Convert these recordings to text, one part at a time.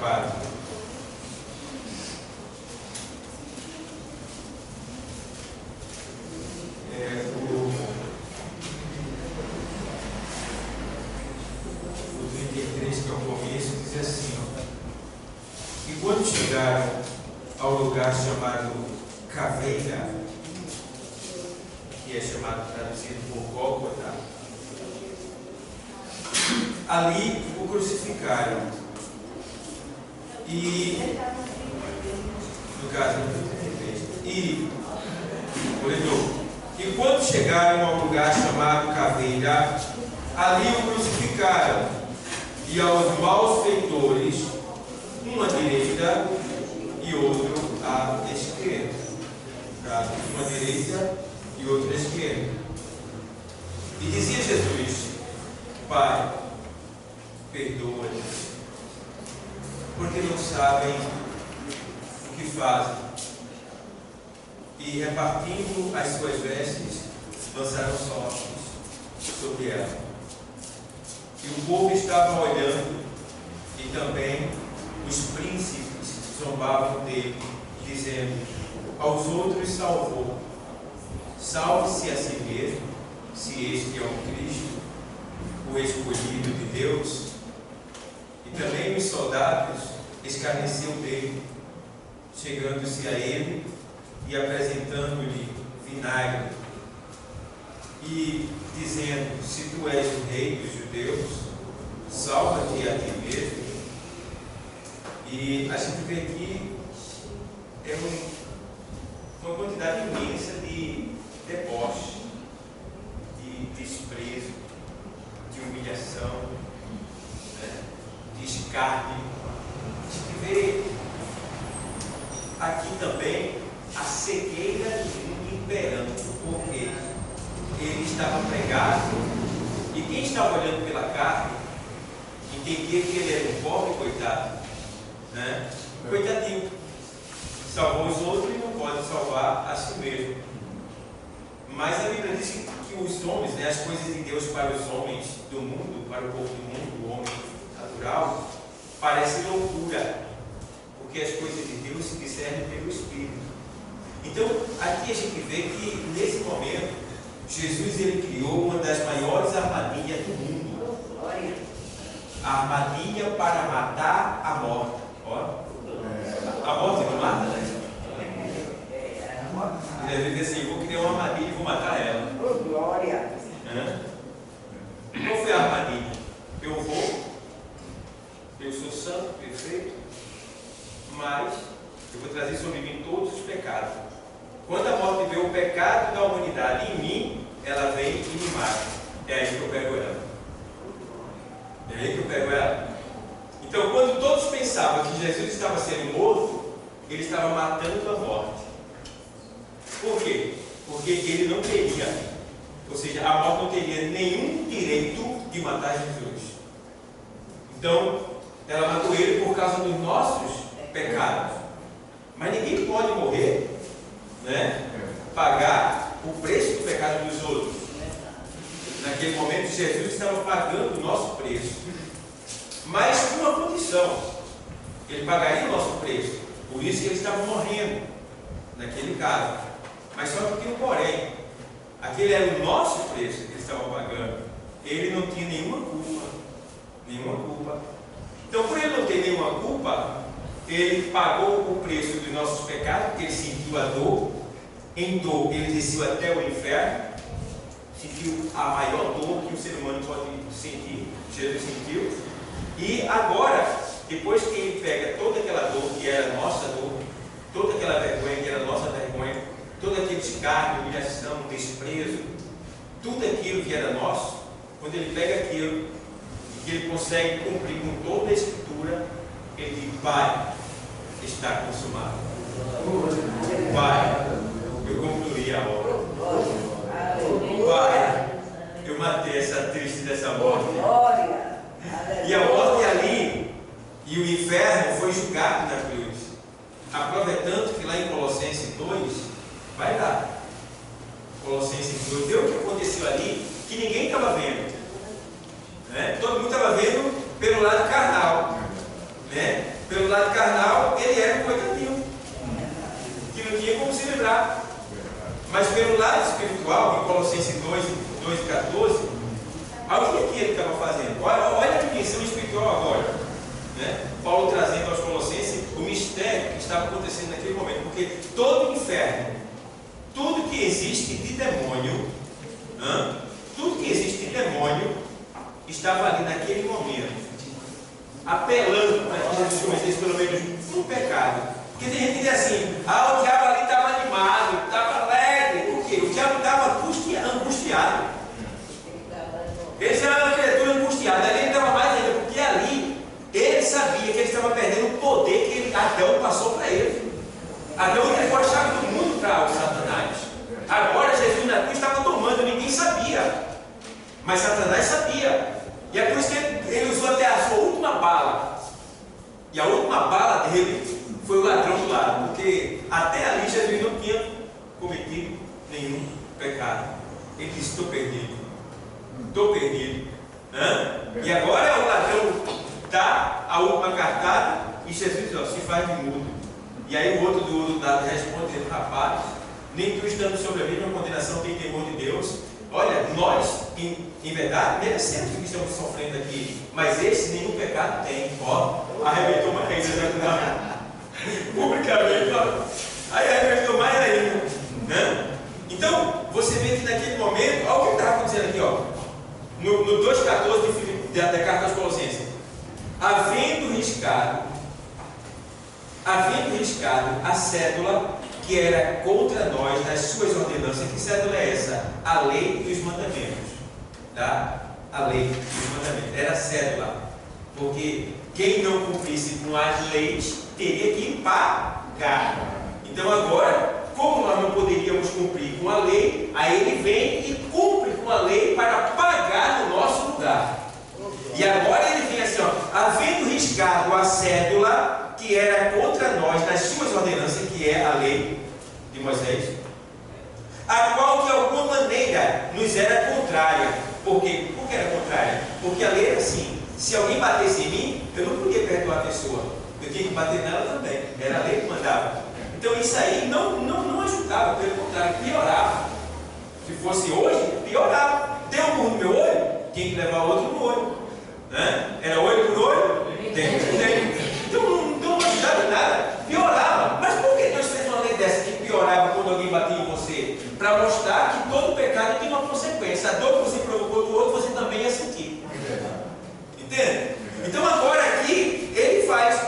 4. O 33, que é o começo, diz assim: e quando chegaram ao lugar chamado Caveira, que é chamado, traduzido por Gólgota, ali o crucificaram. E, no caso, e quando chegaram ao lugar chamado Caveira, ali o crucificaram, e aos malfeitores, um à direita e outro à esquerda. Um à direita e outro à esquerda. E dizia Jesus: Pai, perdoa-lhes, porque não sabem o que fazem. E repartindo as suas vestes, lançaram sortes sobre ela. E o povo estava olhando, e também os príncipes zombavam dele, dizendo: aos outros salvou, salve-se a si mesmo, se este é o Cristo, o escolhido de Deus. E também os soldados escarneciam dele, chegando-se a ele e apresentando-lhe vinagre, e dizendo: se tu és o rei dos judeus, salva-te a ti mesmo. E a gente vê aqui uma quantidade imensa de deboche, de desprezo, de humilhação, de escárnio. A gente vê aqui também a cegueira do mundo imperando, porque ele estava pregado, e quem estava olhando pela carne entendia que ele era um pobre coitado, coitadinho, salvou os outros e não pode salvar a si mesmo. Mas a Bíblia diz que os homens, as coisas de Deus para os homens do mundo, para o povo do mundo, o homem natural, parece loucura, porque as coisas de Deus se discernem pelo Espírito. Então, aqui a gente vê que, nesse momento, Jesus ele criou uma das maiores armadilhas do mundo. A armadilha para matar a morte. A morte não mata, né? Ele diz assim: vou criar uma armadilha e vou matar ela. Glória! Qual foi a armadilha? Eu sou santo, perfeito, mas eu vou trazer sobre mim todos os pecados. Quando a morte vê o pecado da humanidade em mim, ela vem e me mata. É aí que eu pego ela. Então, quando todos pensavam que Jesus estava sendo morto, ele estava matando a morte. Por quê? Porque ele não teria, ou seja, a morte não teria nenhum direito de matar Jesus. Então, ela matou ele por causa dos nossos pecados. Mas ninguém pode morrer, pagar o preço do pecado dos outros. Naquele momento, Jesus estava pagando o nosso preço, mas com uma condição: ele pagaria o nosso preço. Por isso que ele estava morrendo naquele caso. Mas só que tinha um porém: aquele era o nosso preço que ele estava pagando. Ele não tinha nenhuma culpa. Então, por ele não ter nenhuma culpa, ele pagou o preço dos nossos pecados, porque ele sentiu a dor. Em dor, ele desceu até o inferno, sentiu a maior dor que o ser humano pode sentir. Jesus sentiu. E agora, depois que ele pega toda aquela dor que era nossa dor, toda aquela vergonha que era nossa vergonha, todo aquele escárnio, humilhação, desprezo, tudo aquilo que era nosso, quando ele pega aquilo e que ele consegue cumprir com toda a Escritura, ele diz: Pai, está consumado. Pai, eu concluí a obra. Pai, eu matei essa triste dessa morte. E a morte ali e o inferno foi julgado na cruz. A prova é tanto que lá em Colossenses 2, vai lá, Colossenses 2, vê o que aconteceu ali, que ninguém estava vendo. Todo mundo estava vendo pelo lado carnal, pelo lado carnal, ele era um coitadinho, que não tinha como se livrar. Mas pelo lado espiritual, em Colossenses 2:14, olha o que ele estava fazendo. Olha a dimensão espiritual agora, né? Paulo trazendo aos Colossenses o mistério que estava acontecendo naquele momento, porque todo o inferno, tudo que existe de demônio, tudo que existe de demônio estava ali naquele momento, apelando para que Jesus cometesse pelo menos um pecado. Porque tem gente que diz assim: o diabo ali estava animado, estava alegre. Por quê? O diabo estava angustiado. Ele era uma criatura angustiada. Ali ele estava mais ainda, porque ali ele sabia que ele estava perdendo o poder que Adão passou para ele. Adão entregou a chave do mundo para o Satanás. Agora Jesus na cruz estava tomando, ninguém sabia. Mas Satanás sabia. E é por isso que ele usou até a sua última bala. E a última bala dele foi o ladrão do lado, porque até ali Jesus não tinha cometido nenhum pecado. Ele disse: estou perdido, estou perdido. E agora o ladrão dá a última cartada e Jesus diz: se faz de mudo. E aí o outro do outro lado responde dizendo: rapaz, nem tu estando sobre a mesma condenação tem temor de Deus. Olha, nós, em verdade, merecemos o que estamos sofrendo aqui, mas esse nenhum pecado tem. Arrebentou uma vez, publicamente, aí arrebentou mais ainda, né? Então, você vê que naquele momento, olha o que estava acontecendo aqui, no 2,14 da carta aos Colossenses: havendo riscado a cédula que era contra nós nas suas ordenanças. Que cédula é essa? A lei e os mandamentos, tá? A lei e os mandamentos, era a cédula, porque quem não cumprisse com as leis teria que pagar. Então agora, como nós não poderíamos cumprir com a lei, aí ele vem e cumpre com a lei para pagar no nosso lugar. E agora ele vem assim, havendo riscado a cédula que era contra nós nas suas ordenanças, que é a lei de Moisés, a qual de alguma maneira nos era contrária. Por quê? Por que era contrária? Porque a lei era assim: se alguém batesse em mim, eu não podia perdoar a pessoa, eu tinha que bater nela também. Era a lei que mandava. Então isso aí não ajudava, pelo contrário, piorava. Se fosse hoje, piorava. Deu um murro no meu olho, tinha que levar outro no olho, né? Era olho por olho, dente por dente. Então não ajudava em nada, piorava. Mas por que Deus fez uma lei dessa que piorava quando alguém batia em você? Para mostrar que todo pecado tem uma consequência. A dor que você provocou do outro, você também ia sentir. Entende? Então agora aqui ele faz: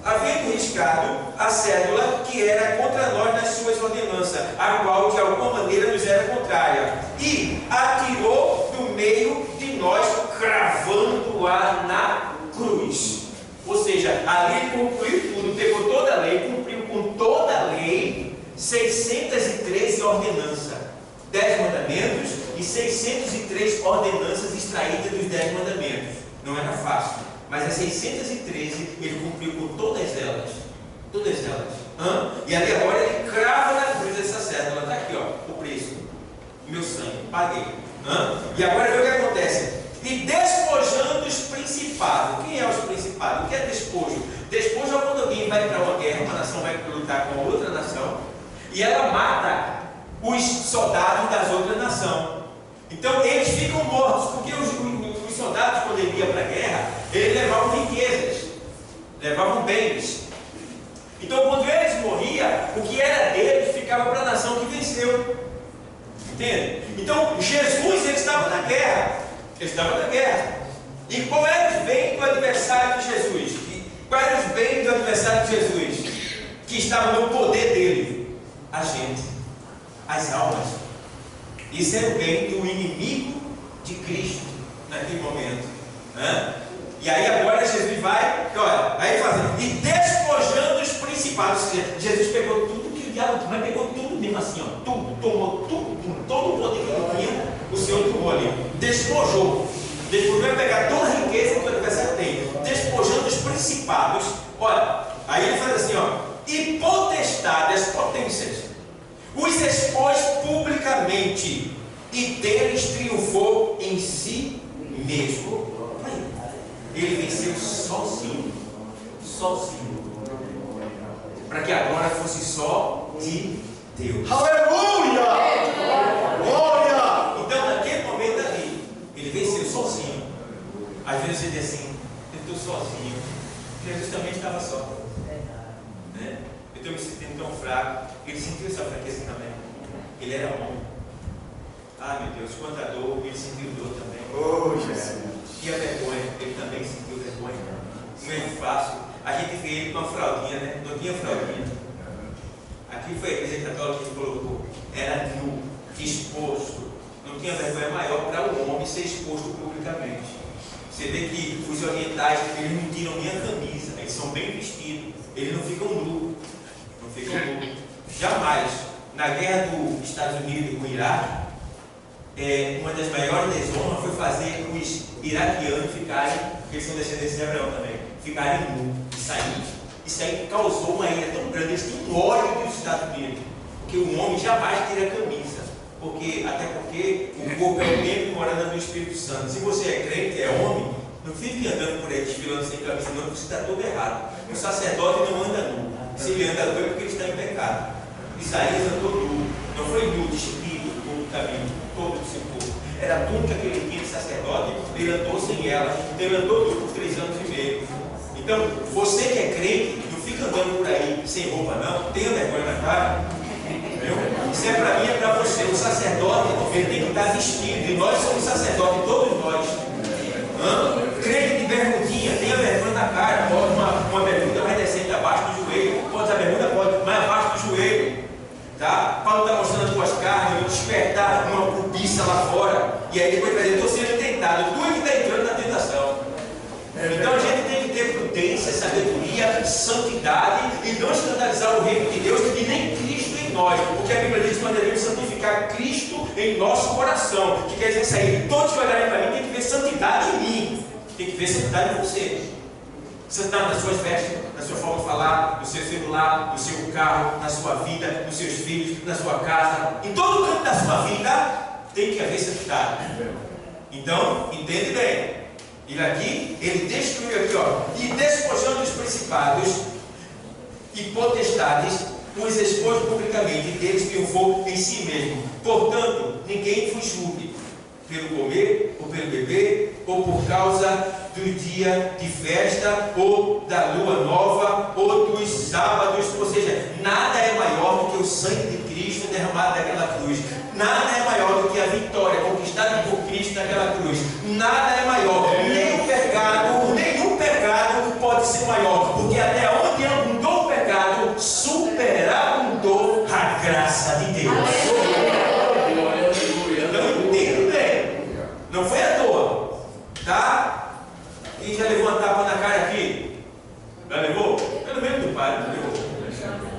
havendo riscado a cédula que era contra nós nas suas ordenanças, a qual de alguma maneira nos era contrária, e atirou do meio de nós, cravando-a na cruz. Ou seja, ali cumpriu tudo, pegou toda a lei, cumpriu com toda a lei, 613 ordenanças, 10 mandamentos e 603 ordenanças extraídas dos 10 mandamentos. Não era fácil, mas as 613 ele cumpriu com todas elas. Todas elas. E ali agora ele crava na cruz essa cédula. Está aqui, o preço. Meu sangue, paguei. E agora vê o que acontece. E despojando os principados. Quem é os principados? O que é despojo? Despojo é quando alguém vai para uma guerra, uma nação vai lutar com outra nação, e ela mata os soldados das outras nações. Então eles ficam mortos, porque os soldados, quando ele ia para a guerra, eles levavam riquezas, levavam bens. Então quando eles morriam, o que era deles ficava para a nação que venceu. Entende? Então Jesus, ele estava na guerra. Ele estava na guerra. E qual era os bens do adversário de Jesus? Qual era os bens do adversário de Jesus? Que estavam no poder dele? A gente, as almas. Isso era o bem do inimigo de Cristo naquele momento. E aí agora Jesus vai, olha, aí fazendo, e despojando os principados. Ou seja, Jesus pegou tudo que o diabo tinha, mas pegou tudo mesmo assim, tudo, tomou tudo, todo o poder que ele tinha, o Senhor tomou ali, despojou. Depois vai pegar toda a riqueza que o adversário tem, despojando os principados. Olha, aí ele faz assim, e potestades, potências, os expôs publicamente, e deles triunfou em si mesmo. Ele venceu sozinho. para que a glória fosse só de Deus. Aleluia! Glória! Então, naquele momento ali, ele venceu sozinho. Às vezes ele diz assim: eu estou sozinho. Jesus também estava só. Né? Eu estou me sentindo tão fraco. Ele sentiu essa fraqueza também. Ele era homem. Ah, meu Deus, quanta dor. Ele sentiu dor também. Oh, Jesus. E a vergonha, ele também sentiu vergonha. Não é fácil. A gente vê ele com a fraldinha, né? Não tinha fraldinha. Aqui foi a igreja católica que colocou. Era nu, exposto. Não tinha vergonha maior para o homem ser exposto publicamente. Você vê que os orientais, eles não tiram nem a camisa. Eles são bem vestidos. Eles não ficam nus. Não ficam nus. Jamais. Na guerra dos Estados Unidos com o Iraque, uma das maiores desonras foi fazer os iraquianos ficarem, porque eles são descendentes de Abraão também, ficarem nus e sair. Isso aí causou uma ira tão grande. Eles tinham ódio dos Estados Unidos, porque o homem jamais tira a camisa, até porque o corpo é o templo morada do Espírito Santo. Se você é crente, é homem, não fique andando por aí desfilando sem camisa, não, porque você está todo errado. O sacerdote não anda nu. Se ele anda nu é porque ele está em pecado. Isaías andou nu, não foi nu, despido publicamente, todo o seu corpo. Era a túnica que ele tinha de sacerdote, ele andou sem ela, então ele andou nu por 3 anos e meio. Então, você que é crente, não fica andando por aí sem roupa, não, tenha vergonha na cara. Entendeu? Isso é para mim, é para você. O sacerdote, ele tem que estar vestido, e nós somos sacerdotes, todos nós. Crente de bermudinha, tenha vergonha na cara, pode uma bermuda mais decente abaixo do joelho, pode usar bermuda, pode mais abaixo do joelho. Tá? Paulo está mostrando as tuas carnes, despertar uma cobiça lá fora, e aí depois vai dizer: estou sendo tentado. Tu é que está entrando na tentação. Então a gente tem que ter prudência, sabedoria, santidade e não escandalizar o reino de Deus e nem Cristo em nós, porque a Bíblia diz que nós devemos santificar Cristo em nosso coração, que quer dizer sair, todos que olharem para mim tem que ver santidade em mim, tem que ver santidade em você. Santidade nas suas vestes, na sua forma de falar, no seu celular, no seu carro, na sua vida, nos seus filhos, na sua casa, em todo canto da sua vida tem que haver santidade. Então, entende bem. Ele destruiu aqui, ó, e despojando os principados e potestades, os expôs publicamente, e deles triunfou em si mesmo. Portanto, ninguém vos julgue pelo comer, ou pelo beber, ou por causa do dia de festa, ou da lua nova, ou dos sábados, ou seja, nada é maior do que o sangue de Cristo derramado naquela cruz. Nada é maior do que a vitória conquistada por Cristo naquela cruz. Nada é maior. Nenhum pecado pode ser maior, porque até onde abundou o pecado, superabundou a graça de Deus. Então entendo bem. Não foi à toa. Tá? Quem já levou uma tapa na cara aqui? Já levou? Pelo menos do pai, não levou?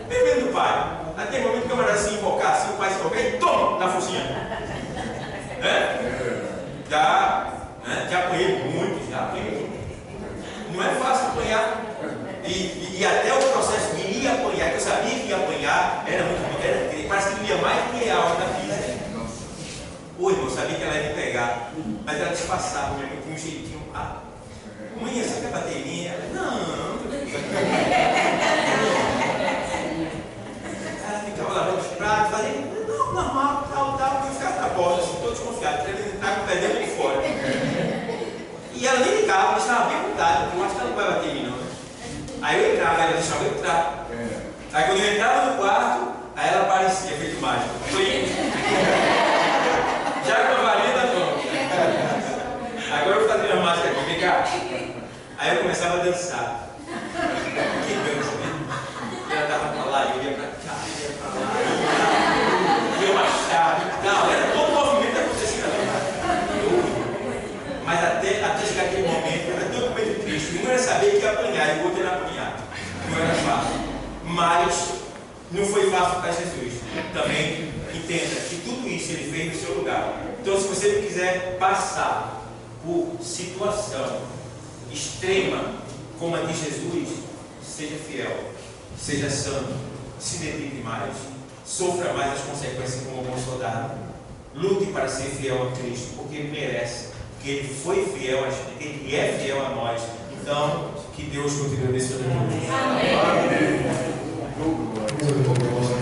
Pelo menos do pai. Até o momento que o camarada se invocar, assim, o pai se tocar e toma na focinha. Já apanhei muito, já apanhei muito. Não é fácil apanhar. E até o processo de ir apanhar, que eu sabia que ia apanhar, parece que ia mais do que a hora da pizza. Oi, irmão, eu sabia que ela ia me pegar, mas ela disfarçava com um jeitinho. Mãe, você quer bater em mim? Ela, não. Ela ficava lavando os pratos, fazendo, não, normal, tal, eu ficava na porta, assim, todo desconfiado, querendo entrar com o pé dentro de fora. E ela nem ligava, mas estava bem vontade, porque eu acho que ela não vai bater em mim, não. Aí eu entrava, ela deixava eu entrar. Aí quando eu entrava no quarto, aí ela aparecia, feito mágico. Já com a varinha da mão. Agora eu vou fazer a mágica aqui, vem cá. Aí eu começava a dançar. Que dança, né? Ela dava pra lá, eu ia pra cá, ia pra lá, eu achava. Não, era todo o movimento acontecendo ali. Mas até chegar aquele momento, era todo o medo de Cristo. Um era saber que ia apanhar e o outro era apanhar. Não era fácil. Mas não foi fácil para Jesus. Também entenda que tudo isso ele fez no seu lugar. Então, se você não quiser passar por situação extrema como a de Jesus, seja fiel, seja santo, se dedique mais, sofra mais as consequências como bom soldado, lute para ser fiel a Cristo, porque ele merece, porque ele foi fiel a gente, ele é fiel a nós. Então, que Deus continue abençoando. Amém. Oh, glória.